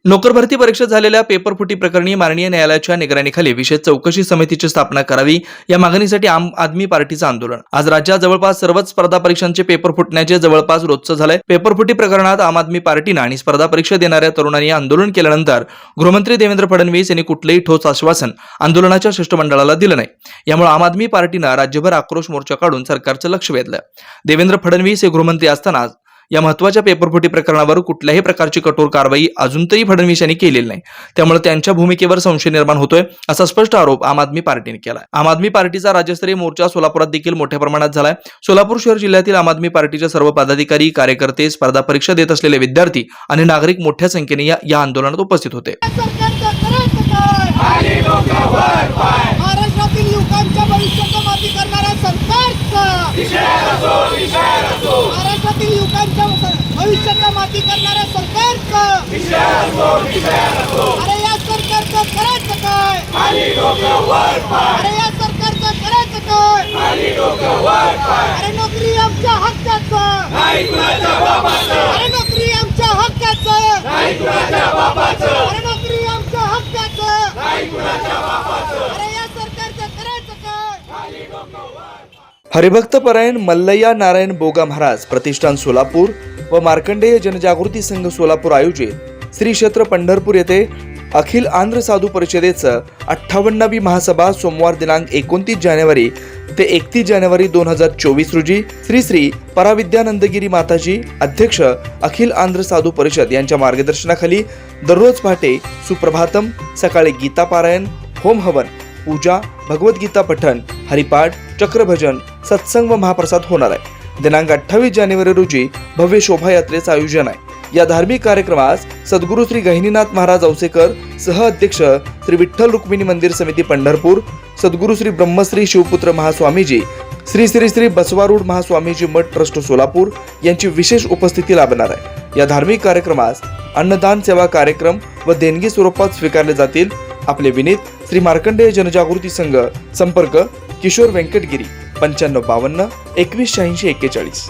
नोकर भरती परीक्षेत झालेल्या पेपरफुटी प्रकरणी माननीय न्यायालयाच्या निगराणीखाली विशेष चौकशी समितीची स्थापना करावी या मागणीसाठी आम आदमी पार्टीचं आंदोलन। आज राज्यात जवळपास सर्वच स्पर्धा परीक्षांचे पेपर फुटण्याचे जवळपास रोजचं झालंय। पेपरफुटी प्रकरणात आम आदमी पार्टीनं आणि स्पर्धा परीक्षा देणाऱ्या तरुणांनी आंदोलन केल्यानंतर गृहमंत्री देवेंद्र फडणवीस यांनी कुठलेही ठोस आश्वासन आंदोलनाच्या शिष्टमंडळाला दिलं नाही। यामुळे आम आदमी पार्टीनं राज्यभर आक्रोश मोर्चा काढून सरकारचं लक्ष वेधलं। देवेंद्र फडणवीस हे गृहमंत्री असताना या महत्त्वाच्या पेपरफुटी प्रकरणावर कुठल्याही प्रकारची कठोर कारवाई अजून तरी फडणवीस यांनी केलेली नाही। त्यामुळे त्यांच्या भूमिकेवर संशय निर्माण होतोय असा स्पष्ट आरोप आम आदमी पार्टीने केला। आम आदमी पार्टीचा राज्यस्तरीय मोर्चा सोलापुरात देखील मोठ्या प्रमाणात झालाय। सोलापूर शहर जिल्ह्यातील आम आदमी पार्टीचे सर्व पदाधिकारी, कार्यकर्ते, स्पर्धा परीक्षा देत असलेले विद्यार्थी आणि नागरिक मोठ्या संख्येने या आंदोलनात उपस्थित होते। महाराष्ट्रातील युवकांच्या भविष्याचा माती करणाऱ्या सरकारचा महाराष्ट्रातील युवकांच्या भविष्याचा माती करणाऱ्या सरकारचा अरे या सरकारचं करायचं काय? अरे या सरकारचं करायचं काय? अरे नोकरी आमच्या हक्काचं, अरे नोकरी आमच्या हक्काचं, अरे नोकरी आमच्या हक्काचं, अरे या सरकारचं करायचं काय? हरिभक्त परायण मल्लय्या नारायण बोगा महाराज प्रतिष्ठान सोलापूर व मार्कंडेय जनजागृती संघ सोलापूर आयोजित श्री क्षेत्र पंढरपूर येथे अखिल आंध्र साधू परिषदेचं 58वी महासभा सोमवार दिनांक 29 जानेवारी ते 31 जानेवारी 2024 रोजी श्री श्री पराविद्यानंदगिरी माताजी अध्यक्ष अखिल आंध्र साधू परिषद यांच्या मार्गदर्शनाखाली दररोज पहाटे सुप्रभातम, सकाळी गीता पारायण, होम हवन, पूजा, भगवद्गीता पठण, हरिपाठ, चक्रभजन, सत्संग व महाप्रसाद होणार आहे। दिनांक 28 जानेवारी रोजी भव्य शोभायात्रेचं आयोजन आहे। या धार्मिक कार्यक्रमास सद्गुरू श्री गहिनीनाथ महाराज औसेकर सह अध्यक्ष श्री विठ्ठल रुक्मिणी मंदिर समिती पंढरपूर, सद्गुरू श्री ब्रह्मश्री शिवपुत्र महास्वामीजी, श्री श्री श्री बसवारूढ महास्वामीजी मठ ट्रस्ट सोलापूर यांची विशेष उपस्थिती लाभणार आहे। या धार्मिक कार्यक्रमास अन्नदान सेवा कार्यक्रम व देणगी स्वरूपात स्वीकारले जातील। आपले विनीत श्री मार्कंडेय जनजागृती संघ, संपर्क किशोर व्यंकटगिरी 9552 2186 41।